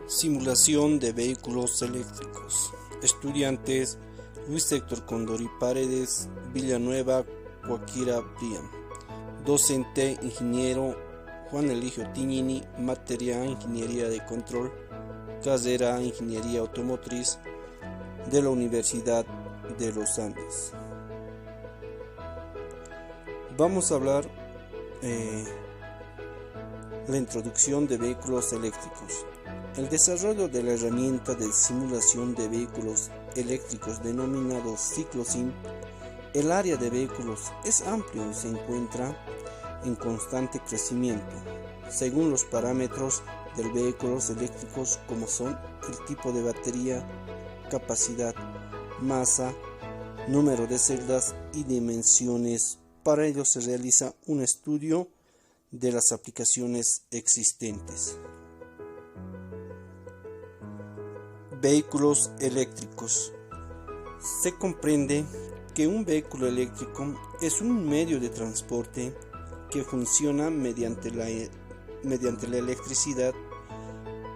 Simulación de vehículos eléctricos. Estudiantes Luis Héctor Condori Paredes, Villanueva, Guaquira, Brian. Docente ingeniero Juan Eligio Tignini, materia Ingeniería de Control, carrera Ingeniería Automotriz de la Universidad de los Andes. Vamos a hablar la introducción de vehículos eléctricos. El desarrollo de la herramienta de simulación de vehículos eléctricos denominado ciclosim. El área de vehículos es amplio y se encuentra en constante crecimiento, según los parámetros de vehículos eléctricos como son el tipo de batería, capacidad, masa, número de celdas y dimensiones. Para ello se realiza un estudio de las aplicaciones existentes. Vehículos eléctricos. Se comprende que un vehículo eléctrico es un medio de transporte que funciona mediante la electricidad,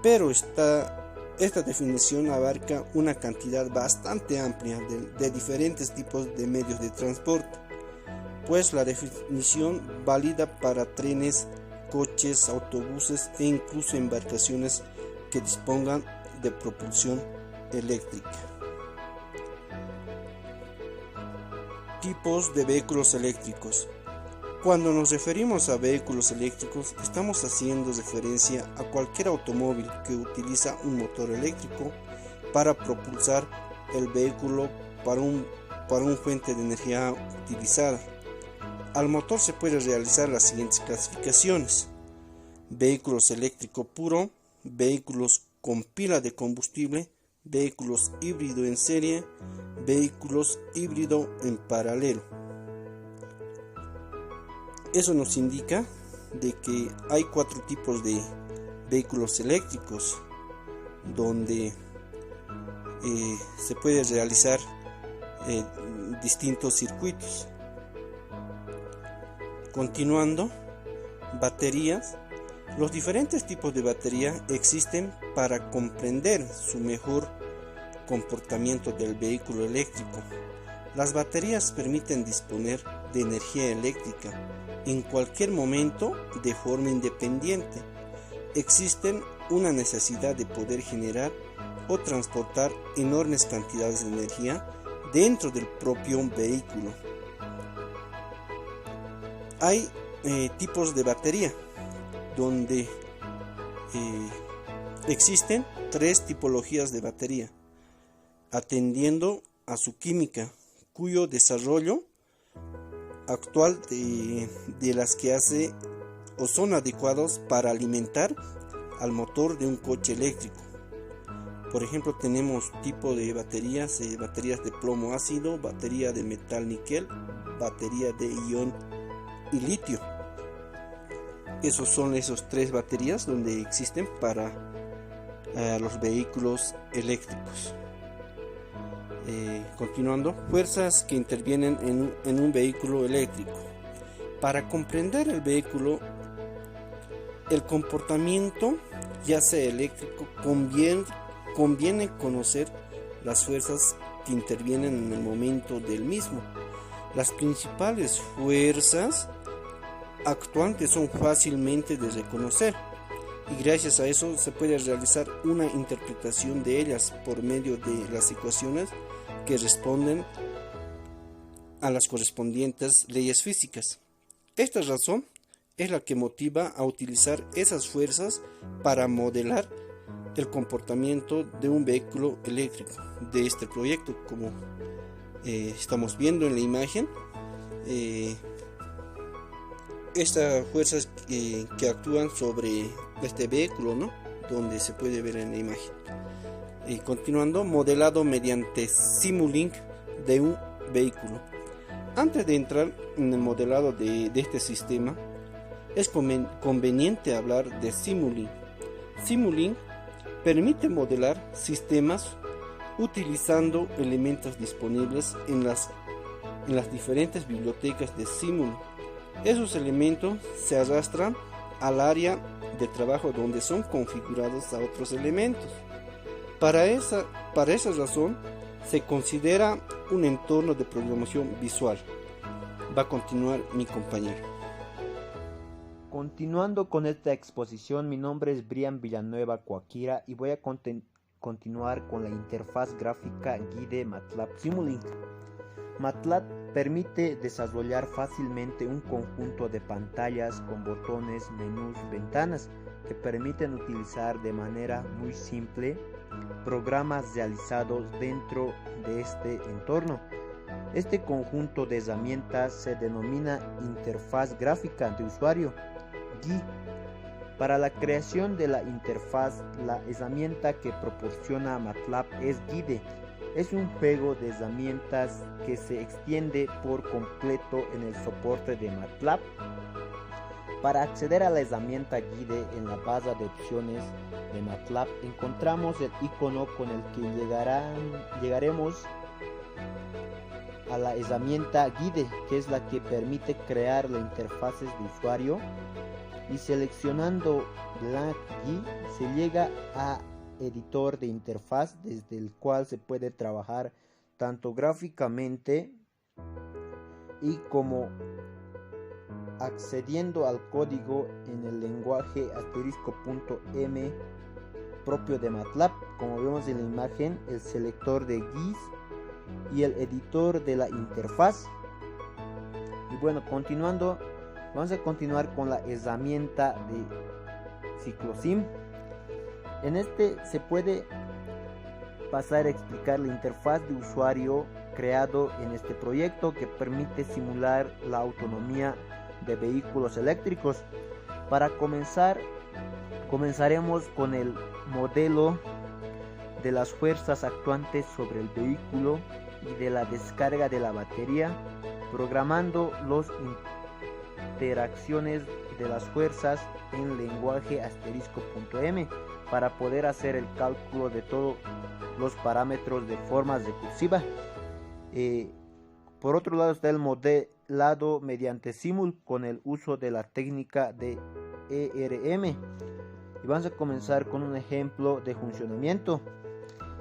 pero esta definición abarca una cantidad bastante amplia de diferentes tipos de medios de transporte, pues la definición válida para trenes, coches, autobuses e incluso embarcaciones que dispongan de propulsión eléctrica. Tipos de vehículos eléctricos. Cuando nos referimos a vehículos eléctricos, estamos haciendo referencia a cualquier automóvil que utiliza un motor eléctrico para propulsar el vehículo para un fuente de energía utilizada. Al motor se puede realizar las siguientes clasificaciones: vehículos eléctrico puro, vehículos con pila de combustible, vehículos híbrido en serie, vehículos híbrido en paralelo. Eso nos indica de que hay 4 tipos de vehículos eléctricos donde se puede realizar distintos circuitos. Continuando, baterías. Los diferentes tipos de batería existen para comprender su mejor comportamiento del vehículo eléctrico. Las baterías permiten disponer de energía eléctrica en cualquier momento de forma independiente. Existen una necesidad de poder generar o transportar enormes cantidades de energía dentro del propio vehículo. Hay tipos de batería donde existen 3 tipologías de batería, atendiendo a su química, cuyo desarrollo actual de las que hace o son adecuados para alimentar al motor de un coche eléctrico. Por ejemplo, tenemos tipo de baterías de plomo ácido, batería de metal níquel, batería de ion y litio. Esos son 3 baterías donde existen para los vehículos eléctricos. Continuando, fuerzas que intervienen en un vehículo eléctrico. Para comprender el vehículo, el comportamiento, ya sea eléctrico, conviene conocer las fuerzas que intervienen en el momento del mismo. Las principales fuerzas actuantes son fácilmente de reconocer y gracias a eso se puede realizar una interpretación de ellas por medio de las ecuaciones que responden a las correspondientes leyes físicas. Esta razón es la que motiva a utilizar esas fuerzas para modelar el comportamiento de un vehículo eléctrico de este proyecto, como estamos viendo en la imagen. Estas fuerzas que actúan sobre este vehículo, ¿no? Donde se puede ver en la imagen. Continuando, modelado mediante Simulink de un vehículo. Antes de entrar en el modelado de este sistema, es conveniente hablar de Simulink. Simulink permite modelar sistemas utilizando elementos disponibles en las diferentes bibliotecas de Simulink. Esos elementos se arrastran al área de trabajo donde son configurados a otros elementos. Para esa razón se considera un entorno de programación visual. Va a continuar mi compañero. Continuando con esta exposición, mi nombre es Brian Villanueva Coaquira y voy a continuar con la interfaz gráfica GUIDE MATLAB Simulink. MATLAB permite desarrollar fácilmente un conjunto de pantallas con botones, menús, ventanas que permiten utilizar de manera muy simple programas realizados dentro de este entorno. Este conjunto de herramientas se denomina interfaz gráfica de usuario, GUI. Para la creación de la interfaz, la herramienta que proporciona MATLAB es GUIDE. Es un juego de herramientas que se extiende por completo en el soporte de MATLAB. Para acceder a la herramienta GUIDE en la barra de opciones de MATLAB encontramos el icono con el que llegaremos a la herramienta GUIDE, que es la que permite crear las interfaces de usuario, y seleccionando Blank GUI se llega a editor de interfaz desde el cual se puede trabajar tanto gráficamente y como accediendo al código en el lenguaje *.m propio de MATLAB, como vemos en la imagen, el selector de GUIs y el editor de la interfaz. Y bueno, vamos a continuar con la herramienta de CicloSim. En este se puede pasar a explicar la interfaz de usuario creado en este proyecto, que permite simular la autonomía de vehículos eléctricos. Para comenzaremos con el modelo de las fuerzas actuantes sobre el vehículo y de la descarga de la batería, programando las interacciones de las fuerzas en lenguaje *.m para poder hacer el cálculo de todos los parámetros de forma recursiva. Por otro lado está el modelado mediante Simul con el uso de la técnica de ERM. Y vamos a comenzar con un ejemplo de funcionamiento.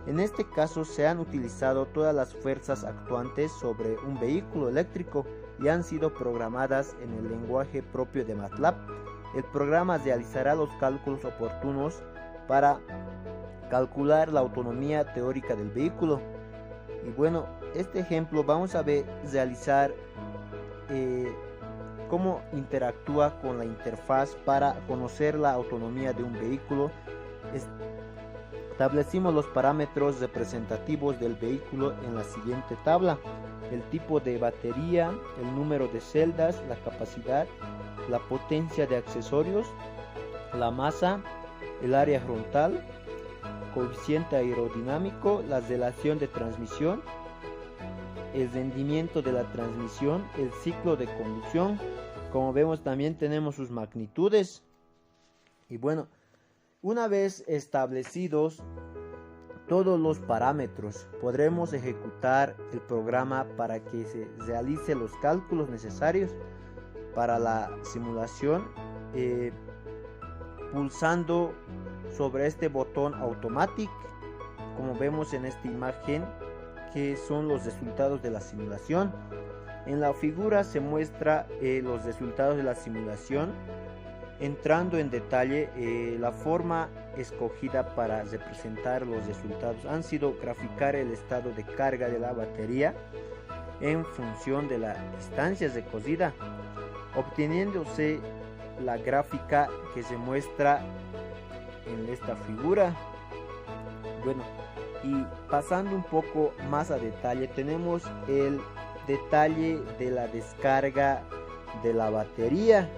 En este caso se han utilizado todas las fuerzas actuantes sobre un vehículo eléctrico y han sido programadas en el lenguaje propio de MATLAB. El programa realizará los cálculos oportunos para calcular la autonomía teórica del vehículo. Y bueno, este ejemplo vamos a realizar cómo interactúa con la interfaz para conocer la autonomía de un vehículo. Establecimos los parámetros representativos del vehículo en la siguiente tabla: el tipo de batería, el número de celdas, la capacidad, la potencia de accesorios, la masa, el área frontal, coeficiente aerodinámico, la relación de transmisión, el rendimiento de la transmisión, el ciclo de conducción. Como vemos, también tenemos sus magnitudes. Y bueno, una vez establecidos todos los parámetros, podremos ejecutar el programa para que se realice los cálculos necesarios para la simulación, pulsando sobre este botón Automatic, como vemos en esta imagen, que son los resultados de la simulación. En la figura se muestra los resultados de la simulación. Entrando en detalle, la forma escogida para representar los resultados han sido graficar el estado de carga de la batería en función de la distancia recorrida, obteniéndose la gráfica que se muestra en esta figura. Bueno, y pasando un poco más a detalle, tenemos el detalle de la descarga de la batería.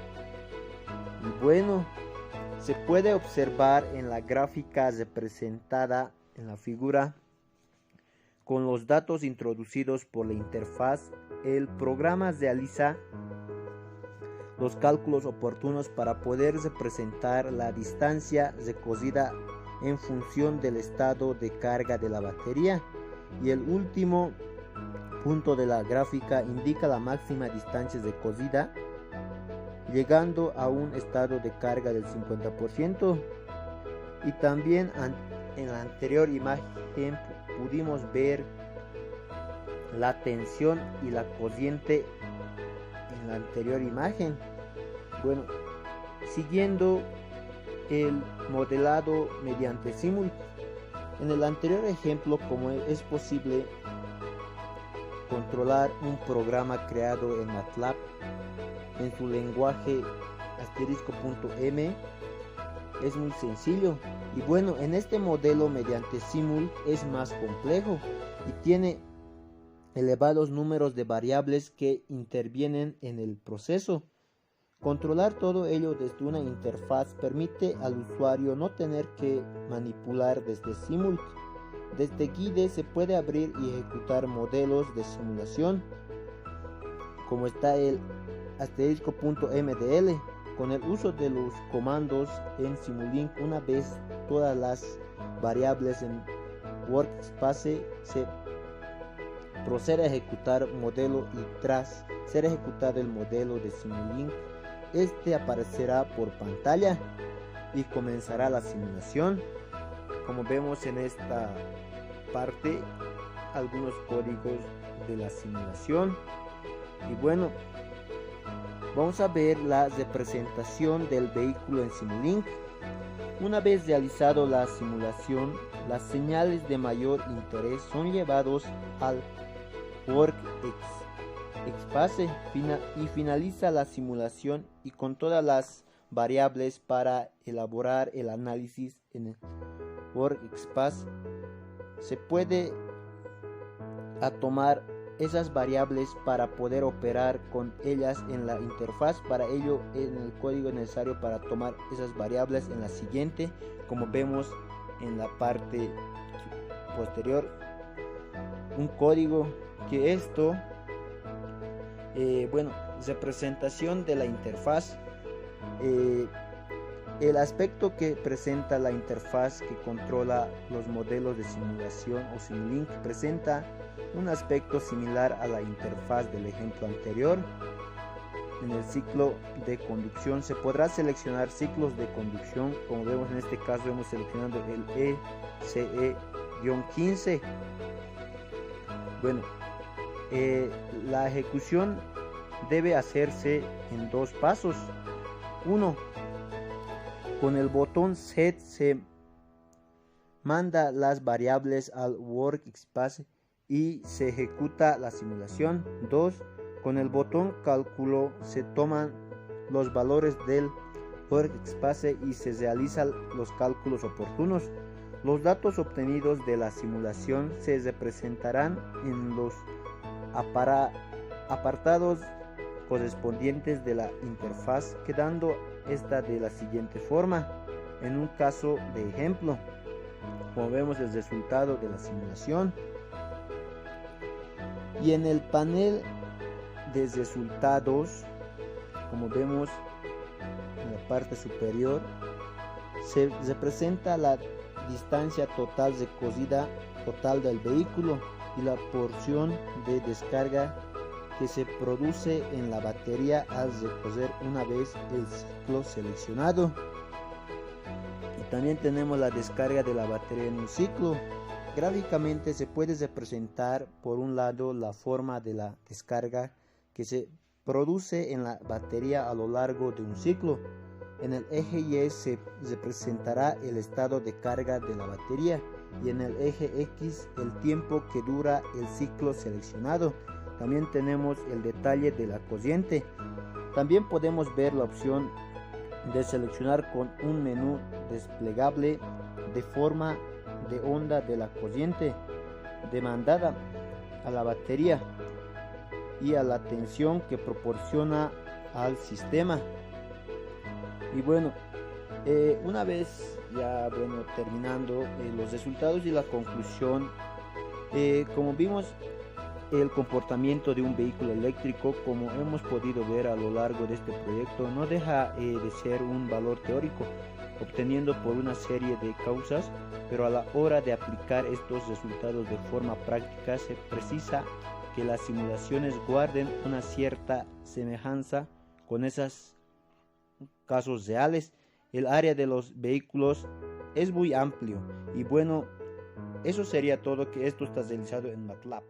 Y bueno, se puede observar en la gráfica representada en la figura, con los datos introducidos por la interfaz, el programa realiza los cálculos oportunos para poder representar la distancia recorrida en función del estado de carga de la batería, y el último punto de la gráfica indica la máxima distancia recorrida llegando a un estado de carga del 50%. Y también en la anterior imagen pudimos ver la tensión y la corriente en la anterior imagen. Bueno, siguiendo el modelado mediante Simulink. En el anterior ejemplo, como es posible controlar un programa creado en MATLAB en su lenguaje *.m, es muy sencillo. Y bueno, en este modelo mediante Simulink es más complejo y tiene elevados números de variables que intervienen en el proceso. Controlar todo ello desde una interfaz permite al usuario no tener que manipular desde Simulink. Desde Guide se puede abrir y ejecutar modelos de simulación, como está el *.mdl. Con el uso de los comandos en Simulink, una vez todas las variables en Workspace, se procede a ejecutar modelo y tras ser ejecutado el modelo de Simulink, este aparecerá por pantalla y comenzará la simulación. Como vemos en esta parte, algunos códigos de la simulación. Y bueno, vamos a ver la representación del vehículo en Simulink. Una vez realizado la simulación, las señales de mayor interés son llevados al Workspace y finaliza la simulación, y con todas las variables para elaborar el análisis en el Workspace se puede tomar esas variables para poder operar con ellas en la interfaz. Para ello, en el código necesario para tomar esas variables en la siguiente, como vemos en la parte posterior, un código que esto, representación de la interfaz. El aspecto que presenta la interfaz que controla los modelos de simulación o Simulink presenta un aspecto similar a la interfaz del ejemplo anterior. En el ciclo de conducción se podrá seleccionar ciclos de conducción, como vemos en este caso hemos seleccionado el ECE-15. Bueno, la ejecución debe hacerse en dos pasos. Uno, con el botón Set se manda las variables al Workspace y se ejecuta la simulación. 2. Con el botón Cálculo se toman los valores del Workspace y se realizan los cálculos oportunos. Los datos obtenidos de la simulación se representarán en los apartados correspondientes de la interfaz, quedando esta de la siguiente forma. En un caso de ejemplo, como vemos el resultado de la simulación, y en el panel de resultados, como vemos en la parte superior, se representa la distancia total recorrida total del vehículo y la porción de descarga que se produce en la batería al recorrer una vez el ciclo seleccionado. Y también tenemos la descarga de la batería en un ciclo. Gráficamente se puede representar por un lado la forma de la descarga que se produce en la batería a lo largo de un ciclo. En el eje Y se representará el estado de carga de la batería y en el eje X el tiempo que dura el ciclo seleccionado. También tenemos el detalle de la corriente. También podemos ver la opción de seleccionar con un menú desplegable de forma de onda de la corriente demandada a la batería y a la tensión que proporciona al sistema. Y bueno, una vez ya terminando los resultados y la conclusión, como vimos, el comportamiento de un vehículo eléctrico, como hemos podido ver a lo largo de este proyecto, no deja de ser un valor teórico obteniendo por una serie de causas, pero a la hora de aplicar estos resultados de forma práctica se precisa que las simulaciones guarden una cierta semejanza con esas casos reales. El área de los vehículos es muy amplio y bueno, eso sería todo, que esto está realizado en MATLAB.